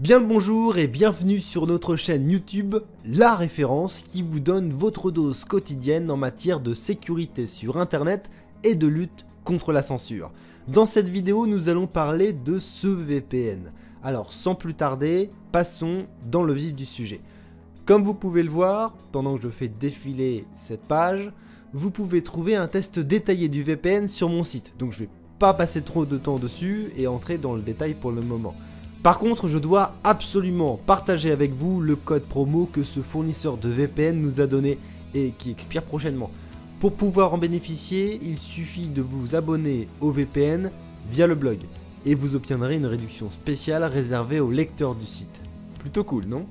Bien le bonjour et bienvenue sur notre chaîne YouTube, la référence qui vous donne votre dose quotidienne en matière de sécurité sur internet et de lutte contre la censure. Dans cette vidéo, nous allons parler de ce VPN. Alors sans plus tarder, passons dans le vif du sujet. Comme vous pouvez le voir, pendant que je fais défiler cette page, vous pouvez trouver un test détaillé du VPN sur mon site. Donc je vais pas passer trop de temps dessus et entrer dans le détail pour le moment. Par contre, je dois absolument partager avec vous le code promo que ce fournisseur de VPN nous a donné et qui expire prochainement. Pour pouvoir en bénéficier, il suffit de vous abonner au VPN via le blog et vous obtiendrez une réduction spéciale réservée aux lecteurs du site. Plutôt cool, non ?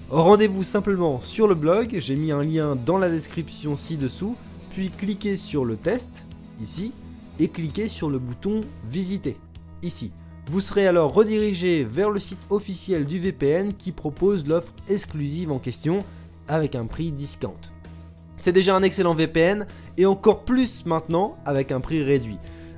Rendez-vous simplement sur le blog, j'ai mis un lien dans la description ci-dessous, puis cliquez sur le test, ici, et cliquez sur le bouton visiter, ici. Vous serez alors redirigé vers le site officiel du VPN qui propose l'offre exclusive en question avec un prix discount. C'est déjà un excellent VPN et encore plus maintenant avec un prix réduit.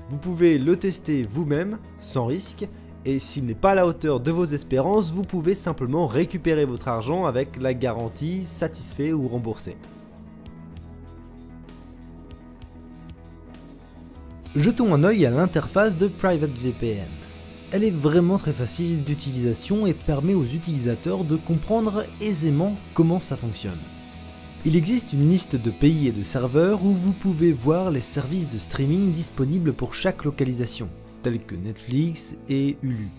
Vous pouvez le tester vous-même sans risque et s'il n'est pas à la hauteur de vos espérances, vous pouvez simplement récupérer votre argent avec la garantie satisfait ou remboursé. Jetons un œil à l'interface de PrivateVPN. Elle est vraiment très facile d'utilisation et permet aux utilisateurs de comprendre aisément comment ça fonctionne. Il existe une liste de pays et de serveurs où vous pouvez voir les services de streaming disponibles pour chaque localisation, tels que Netflix et Hulu.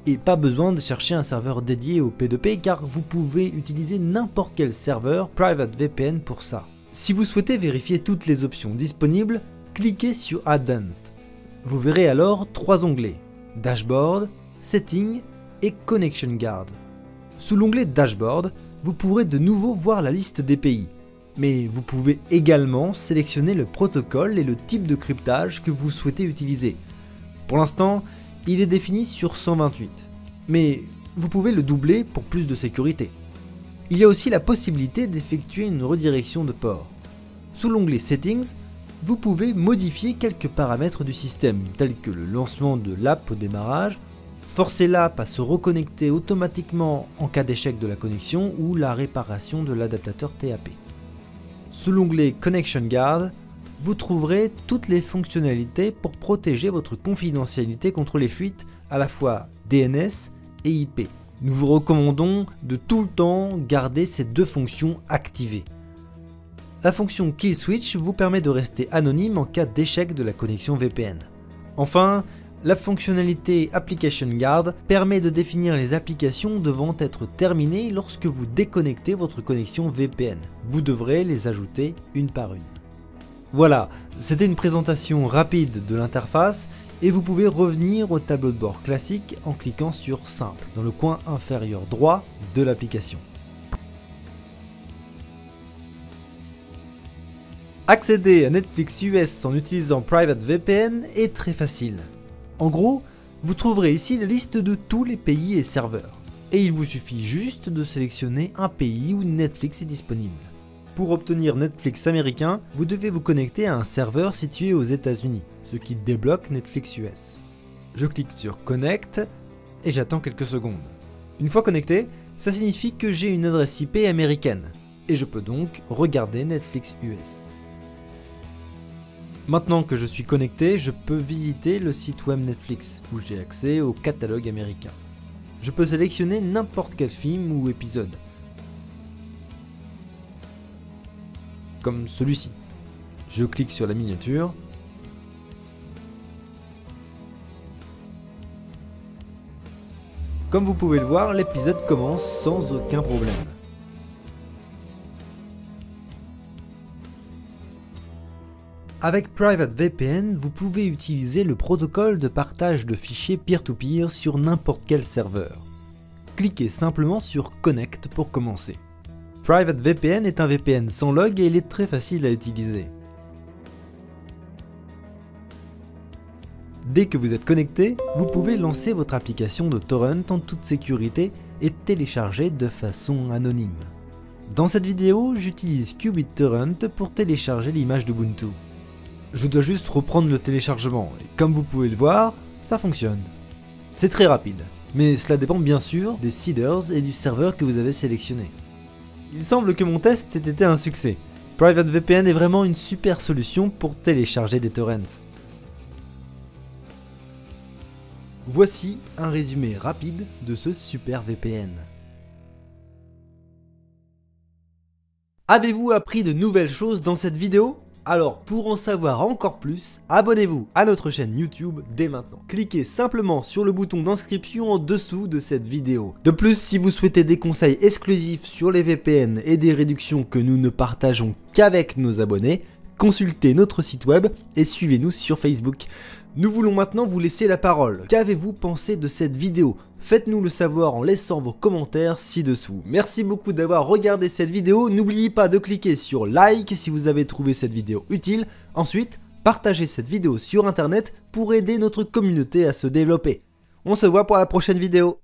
Et pas besoin de chercher un serveur dédié au P2P car vous pouvez utiliser n'importe quel serveur PrivateVPN pour ça. Si vous souhaitez vérifier toutes les options disponibles, cliquez sur Advanced. Vous verrez alors 3 onglets. Dashboard, Settings et Connection Guard. Sous l'onglet Dashboard, vous pourrez de nouveau voir la liste des pays, mais vous pouvez également sélectionner le protocole et le type de cryptage que vous souhaitez utiliser. Pour l'instant, il est défini sur 128, mais vous pouvez le doubler pour plus de sécurité. Il y a aussi la possibilité d'effectuer une redirection de port. Sous l'onglet Settings, vous pouvez modifier quelques paramètres du système, tels que le lancement de l'app au démarrage, forcer l'app à se reconnecter automatiquement en cas d'échec de la connexion ou la réparation de l'adaptateur TAP. Sous l'onglet Connection Guard, vous trouverez toutes les fonctionnalités pour protéger votre confidentialité contre les fuites à la fois DNS et IP. Nous vous recommandons de tout le temps garder ces deux fonctions activées. La fonction Kill Switch vous permet de rester anonyme en cas d'échec de la connexion VPN. Enfin, la fonctionnalité Application Guard permet de définir les applications devant être terminées lorsque vous déconnectez votre connexion VPN. Vous devrez les ajouter une par une. Voilà, c'était une présentation rapide de l'interface et vous pouvez revenir au tableau de bord classique en cliquant sur Simple dans le coin inférieur droit de l'application. Accéder à Netflix US en utilisant PrivateVPN est très facile. En gros, vous trouverez ici la liste de tous les pays et serveurs. Et il vous suffit juste de sélectionner un pays où Netflix est disponible. Pour obtenir Netflix américain, vous devez vous connecter à un serveur situé aux États-Unis, ce qui débloque Netflix US. Je clique sur Connect et j'attends quelques secondes. Une fois connecté, ça signifie que j'ai une adresse IP américaine et je peux donc regarder Netflix US. Maintenant que je suis connecté, je peux visiter le site web Netflix, où j'ai accès au catalogue américain. Je peux sélectionner n'importe quel film ou épisode. Comme celui-ci. Je clique sur la miniature. Comme vous pouvez le voir, l'épisode commence sans aucun problème. Avec PrivateVPN, vous pouvez utiliser le protocole de partage de fichiers peer-to-peer sur n'importe quel serveur. Cliquez simplement sur Connect pour commencer. PrivateVPN est un VPN sans log et il est très facile à utiliser. Dès que vous êtes connecté, vous pouvez lancer votre application de torrent en toute sécurité et télécharger de façon anonyme. Dans cette vidéo, j'utilise QBitTorrent pour télécharger l'image d'Ubuntu. Je dois juste reprendre le téléchargement et comme vous pouvez le voir, ça fonctionne. C'est très rapide. mais cela dépend bien sûr des seeders et du serveur que vous avez sélectionné. Il semble que mon test ait été un succès. PrivateVPN est vraiment une super solution pour télécharger des torrents. Voici un résumé rapide de ce super VPN. Avez-vous appris de nouvelles choses dans cette vidéo ? Alors pour en savoir encore plus, abonnez-vous à notre chaîne YouTube dès maintenant. Cliquez simplement sur le bouton d'inscription en dessous de cette vidéo. De plus, si vous souhaitez des conseils exclusifs sur les VPN et des réductions que nous ne partageons qu'avec nos abonnés, consultez notre site web et suivez-nous sur Facebook. Nous voulons maintenant vous laisser la parole. Qu'avez-vous pensé de cette vidéo ? Faites-nous le savoir en laissant vos commentaires ci-dessous. Merci beaucoup d'avoir regardé cette vidéo. N'oubliez pas de cliquer sur like si vous avez trouvé cette vidéo utile. Ensuite, partagez cette vidéo sur internet pour aider notre communauté à se développer. On se voit pour la prochaine vidéo.